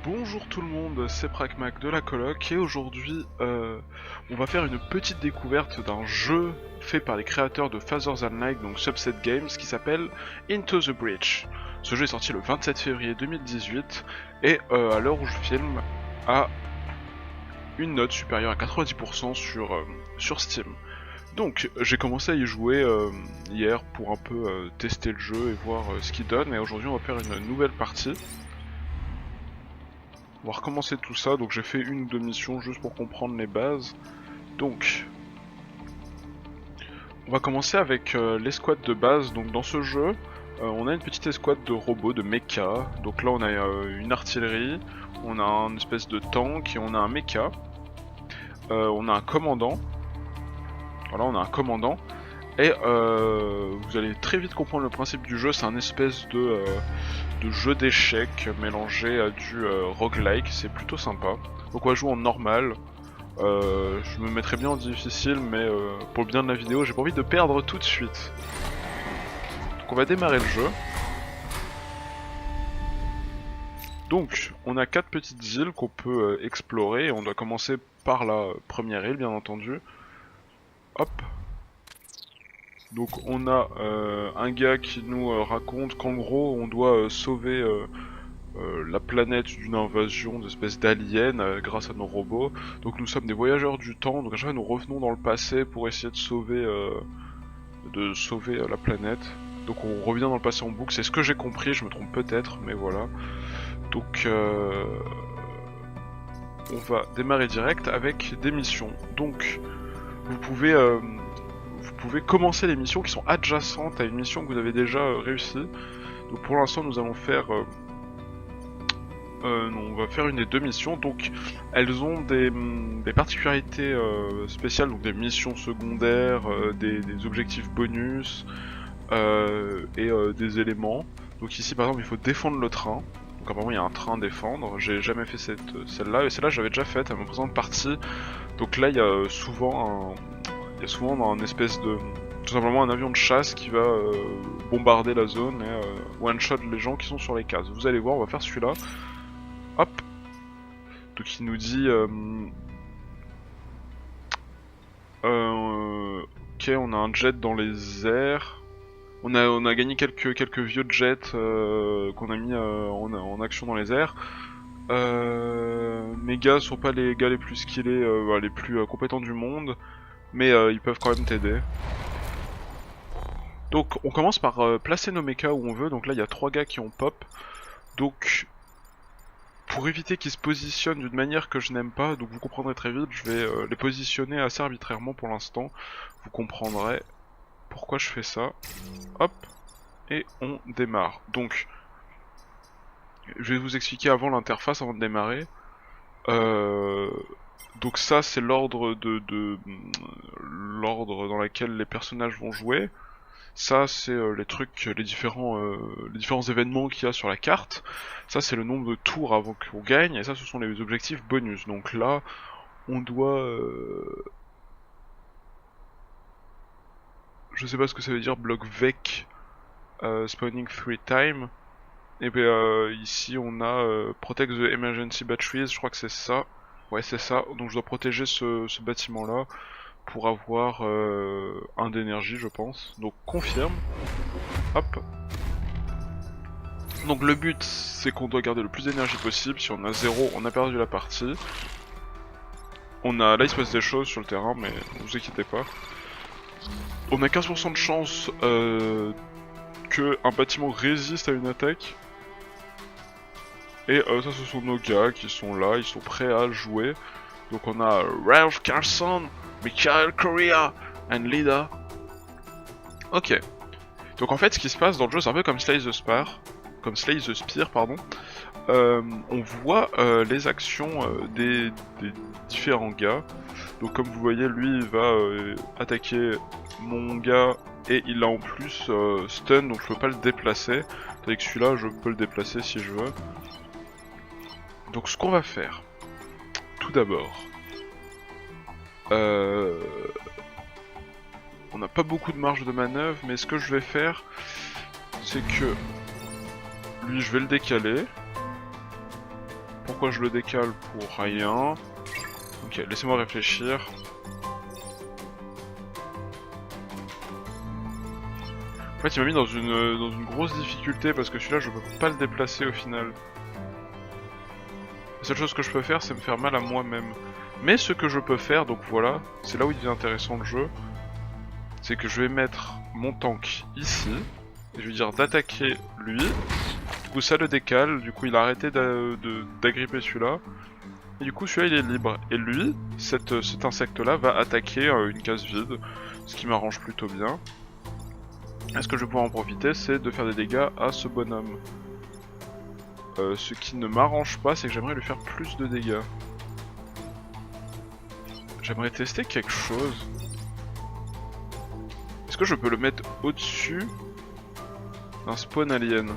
Bonjour tout le monde, c'est Pragmac de la coloc et aujourd'hui on va faire une petite découverte d'un jeu fait par les créateurs de Father Than Light, donc Subset Games, qui s'appelle Into the Breach. Ce jeu est sorti le 27 février 2018 et à l'heure où je filme a une note supérieure à 90% sur Steam. Donc j'ai commencé à y jouer hier pour un peu tester le jeu et voir ce qu'il donne, et aujourd'hui on va faire une nouvelle partie. On va recommencer tout ça, donc j'ai fait une ou deux missions juste pour comprendre les bases. Donc, on va commencer avec l'escouade de base. Donc dans ce jeu, on a une petite escouade de robots, de mecha. Donc là on a une artillerie, on a une espèce de tank et on a un mecha. On a un commandant. Voilà, on a un commandant. Et vous allez très vite comprendre le principe du jeu, c'est un espèce de jeu d'échecs mélangé à du roguelike, c'est plutôt sympa. Donc on va jouer en normal, je me mettrais bien en difficile, mais pour le bien de la vidéo, j'ai pas envie de perdre tout de suite. Donc on va démarrer le jeu. Donc on a 4 petites îles qu'on peut explorer, et on doit commencer par la première île bien entendu. Hop. Donc on a un gars qui nous raconte qu'en gros on doit sauver la planète d'une invasion d'espèces d'aliens grâce à nos robots. Donc nous sommes des voyageurs du temps, donc à chaque fois nous revenons dans le passé pour essayer de sauver la planète. Donc on revient dans le passé en boucle, c'est ce que j'ai compris, je me trompe peut-être, mais voilà. Donc on va démarrer direct avec des missions. Donc vous pouvez commencer les missions qui sont adjacentes à une mission que vous avez déjà réussi. Donc pour l'instant nous allons faire on va faire une des deux missions. Donc elles ont des particularités spéciales, donc des missions secondaires, des objectifs bonus et des éléments. Donc ici par exemple il faut défendre le train. Donc apparemment il y a un train à défendre. J'ai jamais fait celle-là, et celle-là j'avais déjà faite à ma présente partie. Donc là il y a souvent un espèce de... tout simplement un avion de chasse qui va bombarder la zone et one-shot les gens qui sont sur les cases. Vous allez voir, on va faire celui-là. Hop. Donc il nous dit... ok, on a un jet dans les airs. On a gagné quelques vieux jets qu'on a mis en action dans les airs. Mes gars sont pas les gars les plus skillés, les plus compétents du monde. Mais ils peuvent quand même t'aider. Donc on commence par placer nos mechas où on veut. Donc là il y a 3 gars qui ont pop. Donc pour éviter qu'ils se positionnent d'une manière que je n'aime pas, donc vous comprendrez très vite, je vais les positionner assez arbitrairement pour l'instant. Vous comprendrez pourquoi je fais ça. Hop. Et on démarre. Donc je vais vous expliquer avant l'interface, avant de démarrer. Donc ça c'est l'ordre l'ordre dans lequel les personnages vont jouer. Ça c'est les trucs, les différents événements qu'il y a sur la carte. Ça c'est le nombre de tours avant qu'on gagne, et ça ce sont les objectifs bonus. Donc là on doit je sais pas ce que ça veut dire, bloc VEC spawning 3 times. Et bien ici on a protect the emergency batteries, je crois que c'est ça. Ouais c'est ça, donc je dois protéger ce bâtiment là pour avoir un d'énergie je pense. Donc confirme. Hop. Donc le but c'est qu'on doit garder le plus d'énergie possible. Si on a 0 on a perdu la partie. Là il se passe des choses sur le terrain mais ne vous inquiétez pas. On a 15% de chance que un bâtiment résiste à une attaque. Et ça ce sont nos gars qui sont là, ils sont prêts à jouer. Donc on a Ralph Carson, Michael Correa et Lida. Ok. Donc en fait ce qui se passe dans le jeu c'est un peu comme Slay the Spire. On voit les actions des différents gars. Donc comme vous voyez lui il va attaquer mon gars et il a en plus stun, donc je peux pas le déplacer. Tandis que celui-là je peux le déplacer si je veux. Donc ce qu'on va faire, tout d'abord, on n'a pas beaucoup de marge de manœuvre, mais ce que je vais faire, c'est que lui je vais le décaler, pour pourquoi je le décale pour rien. Ok, laissez-moi réfléchir. En fait, il m'a mis dans une grosse difficulté parce que celui-là, je peux pas le déplacer au final. La seule chose que je peux faire, c'est me faire mal à moi-même. Mais ce que je peux faire, donc voilà, c'est là où il devient intéressant le jeu, c'est que je vais mettre mon tank ici, et je vais dire d'attaquer lui. Du coup, ça le décale, du coup, il a arrêté d'agripper celui-là. Et du coup, celui-là, il est libre. Et lui, cet insecte-là, va attaquer une case vide, ce qui m'arrange plutôt bien. Et ce que je vais pouvoir en profiter, c'est de faire des dégâts à ce bonhomme. Ce qui ne m'arrange pas, c'est que j'aimerais lui faire plus de dégâts. J'aimerais tester quelque chose. Est-ce que je peux le mettre au-dessus d'un spawn alien?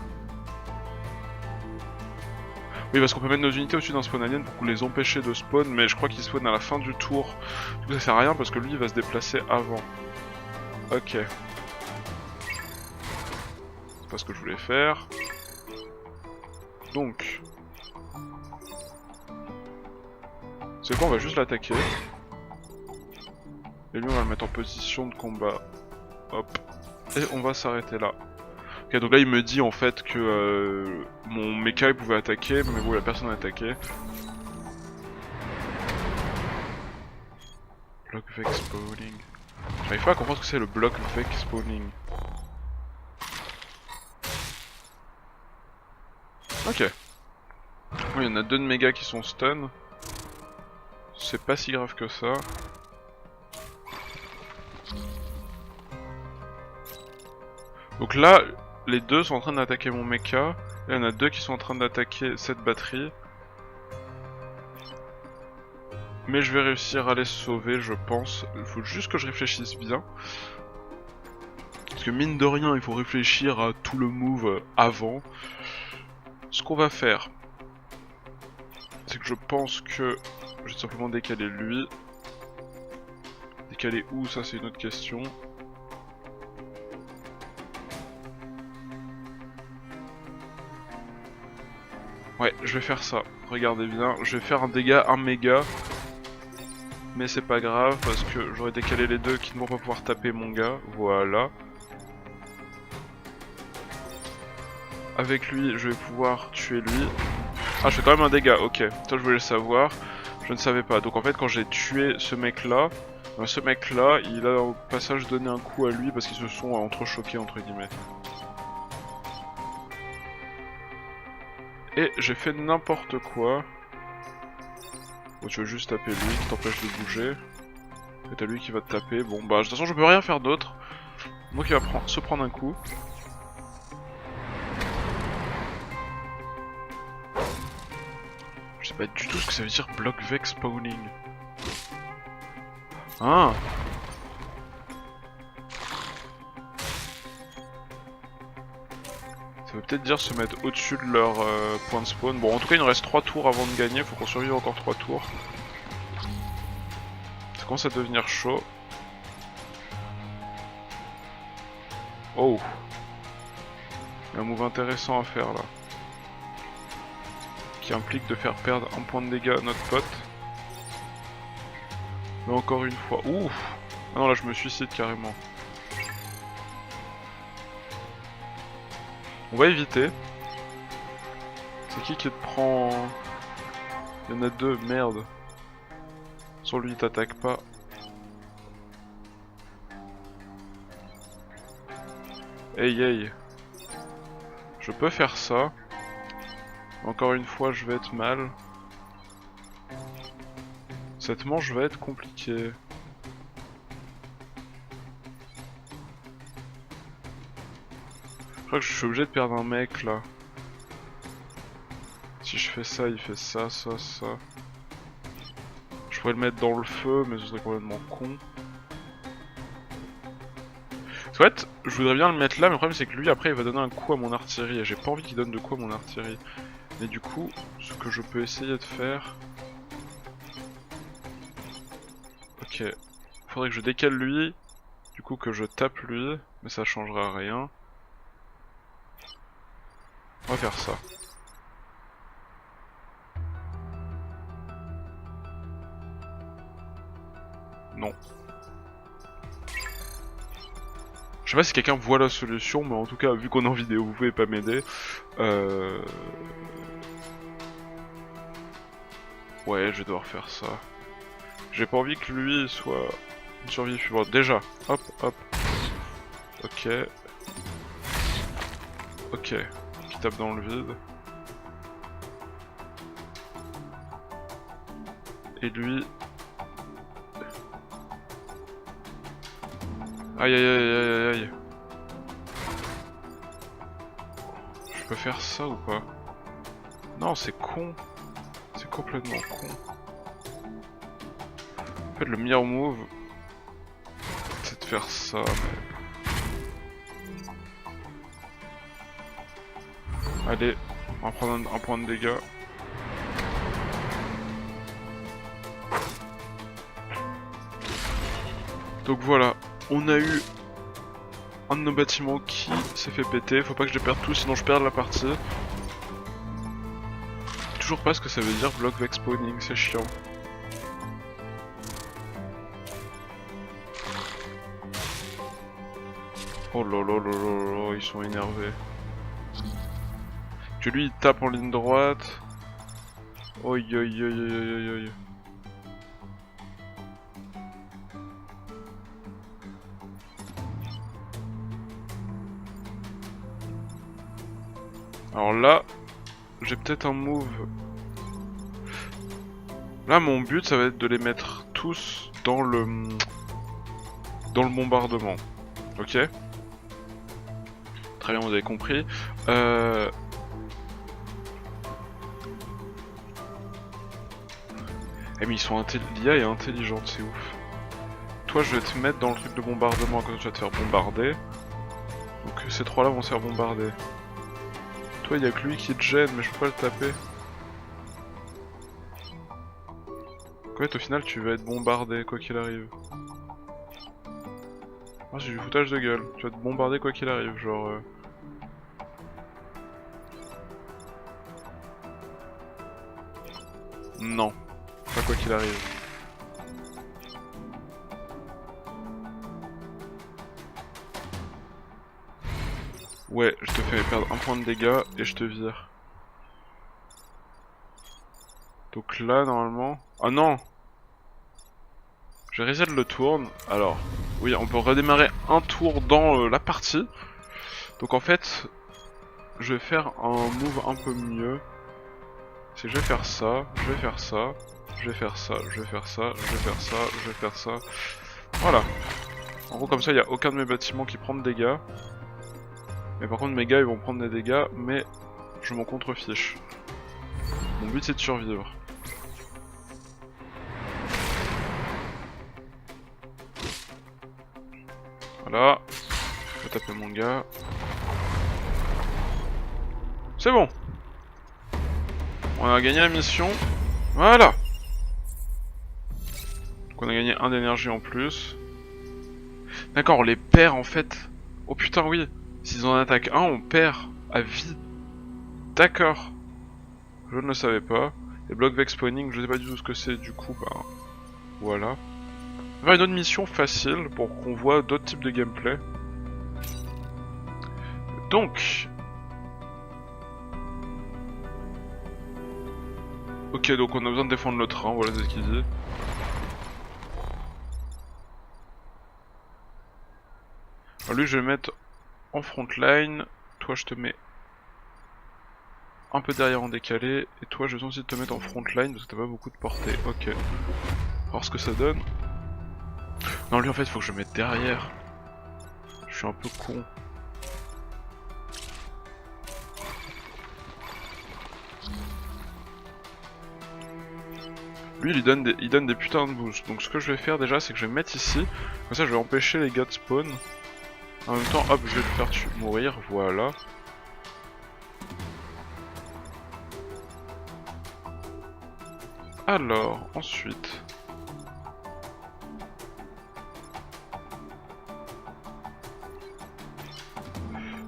Oui, parce qu'on peut mettre nos unités au-dessus d'un spawn alien pour les empêcher de spawn, mais je crois qu'ils spawnent à la fin du tour. Du coup, ça sert à rien parce que lui, il va se déplacer avant. Ok. C'est pas ce que je voulais faire. Donc... c'est quoi, on va juste l'attaquer. Et lui, on va le mettre en position de combat. Hop. Et on va s'arrêter là. Ok, donc là il me dit en fait que mon mecha il pouvait attaquer, mais bon la personne a attaqué. Block Vex Spawning. J'arrive pas à comprendre ce que c'est le Block Vex Spawning. Ok. Oui, il y en a deux de méga qui sont stun. C'est pas si grave que ça. Donc là, les deux sont en train d'attaquer mon mecha. Il y en a deux qui sont en train d'attaquer cette batterie. Mais je vais réussir à les sauver, je pense. Il faut juste que je réfléchisse bien. Parce que mine de rien, il faut réfléchir à tout le move avant. Ce qu'on va faire, c'est que je pense que je vais simplement décaler lui. Décaler où, ça c'est une autre question. Ouais, je vais faire ça. Regardez bien, je vais faire un dégât 1 méga. Mais c'est pas grave parce que j'aurais décalé les deux qui ne vont pas pouvoir taper mon gars. Voilà. Avec lui, je vais pouvoir tuer lui. Ah, je fais quand même un dégât, ok. Ça, je voulais le savoir. Je ne savais pas. Donc en fait, quand j'ai tué ce mec-là, il a au passage donné un coup à lui parce qu'ils se sont entrechoqués, entre guillemets. Et j'ai fait n'importe quoi. Bon, tu veux juste taper lui qui t'empêche de bouger. Et t'as lui qui va te taper. Bon, bah, de toute façon, je peux rien faire d'autre. Donc il va se prendre un coup. Je sais pas du tout ce que ça veut dire Block Vex Spawning. Ah! Ça veut peut-être dire se mettre au-dessus de leur point de spawn. Bon, en tout cas, il nous reste 3 tours avant de gagner. Faut qu'on survive encore 3 tours. Ça commence à devenir chaud. Oh! Il y a un move intéressant à faire là. Qui implique de faire perdre un point de dégâts à notre pote. Mais encore une fois. Ouf! Ah non, là je me suicide carrément. On va éviter. C'est qui te prend... Il y en a deux, merde. Sur lui il t'attaque pas. Hey hey. Je peux faire ça. Encore une fois je vais être mal. Cette manche va être compliquée. Je crois que je suis obligé de perdre un mec là. Si je fais ça, il fait ça, ça, ça. Je pourrais le mettre dans le feu, mais ce serait complètement con. En fait, je voudrais bien le mettre là, mais le problème c'est que lui après il va donner un coup à mon artillerie et j'ai pas envie qu'il donne de coup à mon artillerie. Mais du coup, ce que je peux essayer de faire... Ok, faudrait que je décale lui, du coup que je tape lui, mais ça changera rien. On va faire ça. Non. Je sais pas si quelqu'un voit la solution, mais en tout cas, vu qu'on est en vidéo, vous pouvez pas m'aider. Ouais, je vais devoir faire ça. J'ai pas envie que lui soit une survie suivante. Déjà, hop, hop. Ok. Ok. Qui tape dans le vide. Et lui... Aïe aïe aïe aïe aïe. Je peux faire ça ou pas? Non, c'est con. C'est complètement con. En fait, le meilleur move, c'est de faire ça, mais... Allez, on va prendre un point de dégâts. Donc voilà, on a eu un de nos bâtiments qui s'est fait péter. Faut pas que je les perde tous, sinon je perds la partie. Toujours pas ce que ça veut dire block vex spawning, c'est chiant. Oh là là là là là, ils sont énervés. Que lui il tape en ligne droite. Oi oi oi oi oi oi. Alors là, j'ai peut-être un move. Là, mon but, ça va être de les mettre tous dans le bombardement. Ok? Très bien, vous avez compris. Eh mais ils sont l'IA est intelligente, c'est ouf. Toi, je vais te mettre dans le truc de bombardement, comme ça tu vas te faire bombarder. Donc ces trois-là vont se faire bombarder. Toi, il y a que lui qui te gêne, mais je peux pas le taper. En fait, au final, tu vas être bombardé, quoi qu'il arrive. Ah, c'est du foutage de gueule. Tu vas te bombarder quoi qu'il arrive, genre... Non. Pas quoi qu'il arrive. Ouais, je te fais perdre un point de dégâts et je te vire. Donc là, normalement... Ah non! Je reset le tourne. Alors, oui, on peut redémarrer un tour dans la partie. Donc en fait, je vais faire un move un peu mieux. C'est que je vais faire ça, je vais faire ça, je vais faire ça, je vais faire ça, je vais faire ça, je vais faire ça. Voilà. En gros, comme ça, il n'y a aucun de mes bâtiments qui prend de dégâts. Mais par contre, mes gars, ils vont prendre des dégâts, mais je m'en contrefiche. Mon but, c'est de survivre. Voilà. Je vais taper mon gars. C'est bon. On a gagné la mission. Voilà. Donc on a gagné 1 d'énergie en plus. D'accord, on les perd en fait. Oh putain, oui. S'ils en attaquent un, on perd à vie. D'accord. Je ne le savais pas. Les blocs vex spawning, je sais pas du tout ce que c'est, du coup, bah... Voilà. On va faire une autre mission facile pour qu'on voit d'autres types de gameplay. Donc... Ok, donc on a besoin de défendre le train, voilà, c'est ce qu'il dit. Alors lui, je vais mettre en front line. Toi, je te mets un peu derrière en décalé. Et toi, je vais aussi te mettre en front line parce que t'as pas beaucoup de portée. Ok. Alors ce que ça donne. Non, lui, en fait, il faut que je le mette derrière. Je suis un peu con. Lui, il donne des putains de boosts. Donc ce que je vais faire déjà, c'est que je vais me mettre ici. Comme ça, je vais empêcher les gars de spawn. En même temps, hop, je vais le faire mourir. Voilà. Alors, ensuite...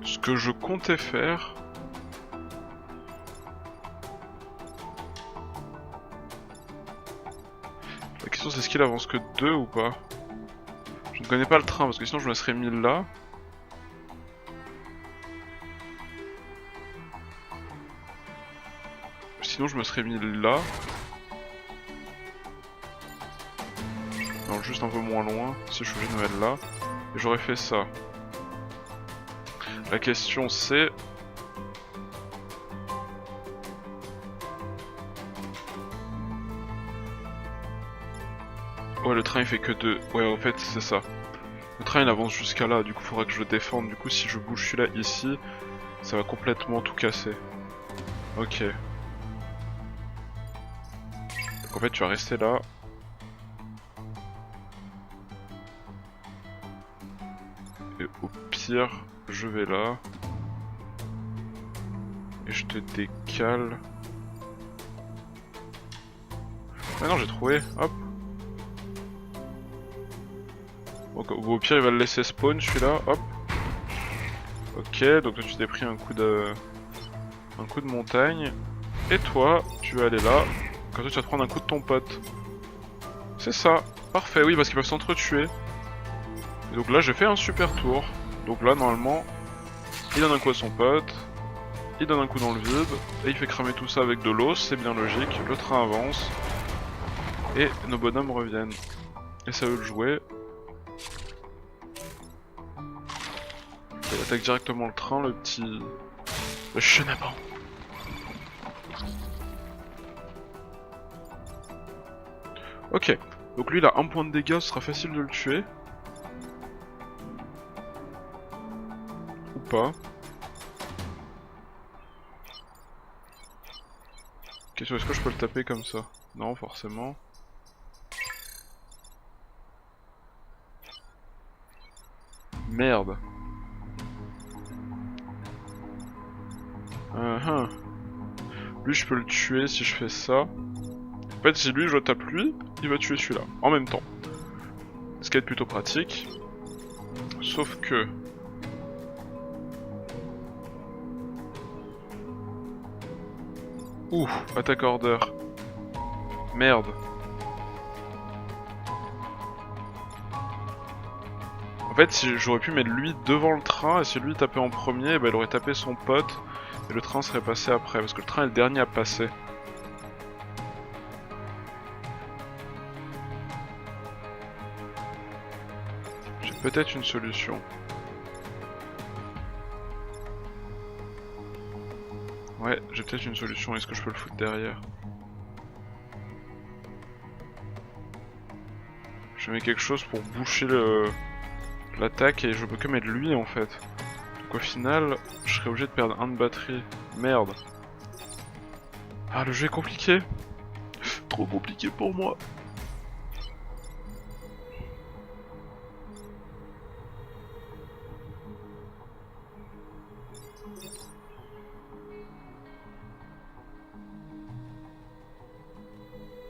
Ce que je comptais faire... La question c'est est-ce qu'il avance que 2 ou pas? Je ne connais pas le train parce que sinon je me serais mis là. Sinon je me serais mis là. Non, juste un peu moins loin, si je suis obligé de me mettre là. Et j'aurais fait ça. La question c'est... Ouais, le train il fait que 2. Ouais, en fait c'est ça. Le train il avance jusqu'à là, du coup faudra que je le défende. Du coup si je bouge celui-là ici, ça va complètement tout casser. Ok. Donc en fait tu vas rester là. Et au pire, je vais là. Et je te décale. Ah non, j'ai trouvé, hop. Donc, au pire, il va le laisser spawn celui-là, hop. Ok, donc toi tu t'es pris un coup de montagne. Et toi, tu vas aller là. Comme ça, tu vas te prendre un coup de ton pote. C'est ça, parfait, oui, parce qu'ils peuvent s'entretuer. Et donc là, j'ai fait un super tour. Donc là, normalement, il donne un coup à son pote. Il donne un coup dans le vide. Et il fait cramer tout ça avec de l'eau, c'est bien logique. Le train avance. Et nos bonhommes reviennent. Et ça veut le jouer. Il attaque directement le train, le petit... Le chenapan. Ok, donc lui il a un point de dégâts, ce sera facile de le tuer. Ou pas. Question, est-ce que je peux le taper comme ça? Non, forcément. Merde. Lui je peux le tuer si je fais ça. En fait si lui je le tape lui, il va tuer celui-là, en même temps. Ce qui est plutôt pratique. Sauf que... Ouh, attaque order. Merde. En fait si j'aurais pu mettre lui devant le train et si lui tapait en premier, bah, il aurait tapé son pote. Et le train serait passé après, parce que le train est le dernier à passer. J'ai peut-être une solution. Ouais, j'ai peut-être une solution, est-ce que je peux le foutre derrière? Je mets quelque chose pour boucher l'attaque et je peux que mettre lui en fait. Donc au final, je serais obligé de perdre un de batterie. Merde. Ah, le jeu est compliqué. Trop compliqué pour moi.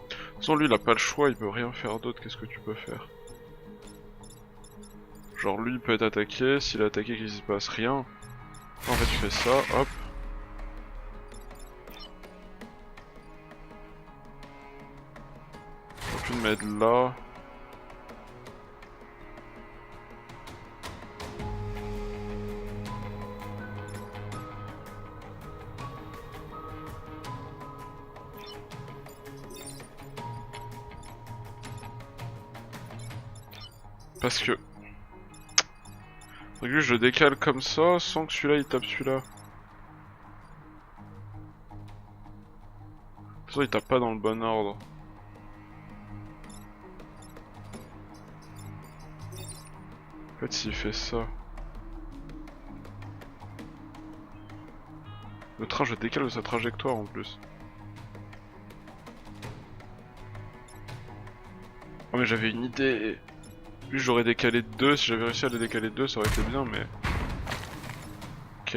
De toute façon, lui il a pas le choix, il peut rien faire d'autre, qu'est-ce que tu peux faire? Genre lui il peut être attaqué, s'il est attaqué qu'il se passe rien. En fait tu fais ça, hop. J'aurais pu le mettre là. Parce que... Donc lui je le décale comme ça, sans que celui-là il tape celui-là. De toute façon il tape pas dans le bon ordre. En fait s'il fait ça... Le train je le décale de sa trajectoire en plus. Oh mais j'avais une idée. Lui j'aurais décalé 2, si j'avais réussi à le décaler 2 ça aurait été bien mais... Ok.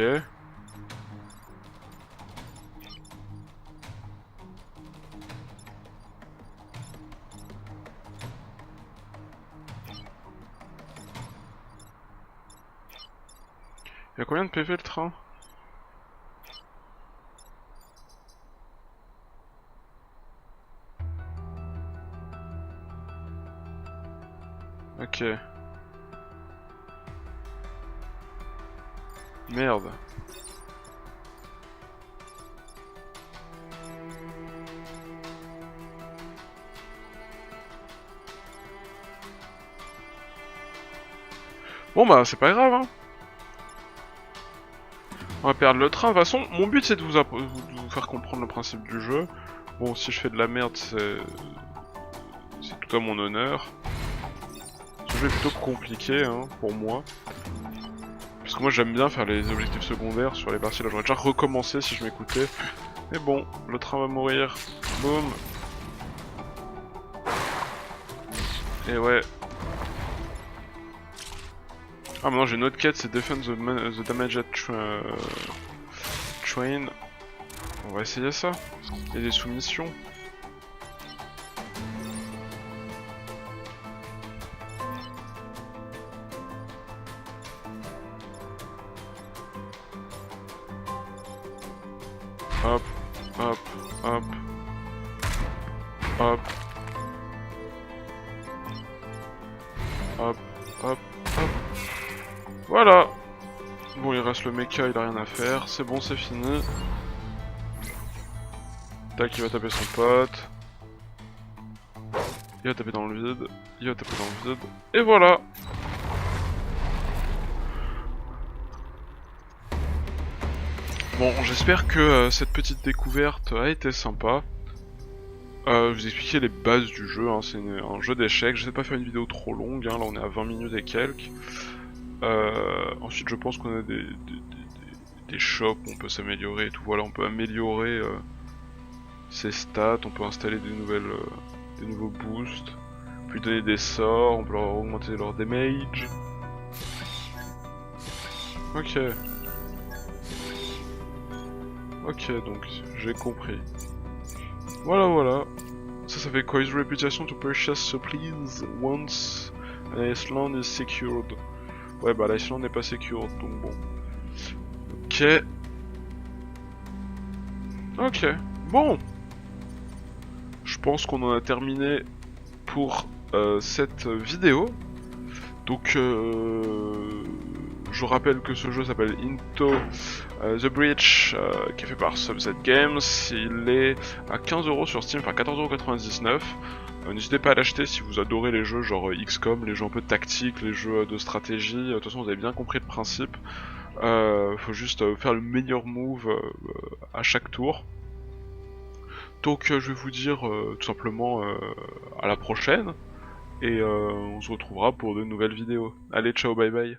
Y'a combien de PV le train? Ok. Merde. Bon bah c'est pas grave hein. On va perdre le train. De toute façon, mon but c'est de vous faire comprendre le principe du jeu. Bon, si je fais de la merde, c'est tout à mon honneur. Ce jeu est plutôt compliqué hein, pour moi. Parce que moi j'aime bien faire les objectifs secondaires sur les parties. Là j'aurais déjà recommencé si je m'écoutais. Mais bon, le train va mourir. Boum. Et ouais. Ah maintenant j'ai une autre quête, c'est Defend the Damaged Train. On va essayer ça. Il y a des soumissions. Hop, hop, hop. Hop. Hop, hop, hop. Voilà. Bon, il reste le mecha, il a rien à faire. C'est bon, c'est fini. Tac, il va taper son pote. Il va taper dans le vide. Il va taper dans le vide. Et voilà. Bon, j'espère que cette petite découverte a été sympa. Je vous expliquer les bases du jeu, hein. C'est un jeu d'échecs. Je sais pas faire une vidéo trop longue, hein. Là on est à 20 minutes et quelques. Ensuite je pense qu'on a des shops où on peut s'améliorer et tout. Voilà, on peut améliorer ses stats, on peut installer des nouveaux boosts, on peut lui donner des sorts, on peut leur augmenter leur damage. Ok. Ok, donc j'ai compris. Voilà. Ça fait quoi? His reputation to purchase supplies once an Iceland is secured. Ouais, bah l'Iceland n'est pas secured, donc bon. Ok. Bon. Je pense qu'on en a terminé pour cette vidéo. Donc, je rappelle que ce jeu s'appelle Into the Breach, qui est fait par Subset Games. Il est à 15€ sur Steam, enfin 14,99€. N'hésitez pas à l'acheter si vous adorez les jeux genre XCOM, les jeux un peu tactiques, les jeux de stratégie. De toute façon, vous avez bien compris le principe. Faut juste faire le meilleur move à chaque tour. Donc, je vais vous dire tout simplement à la prochaine. Et on se retrouvera pour de nouvelles vidéos. Allez, ciao, bye bye.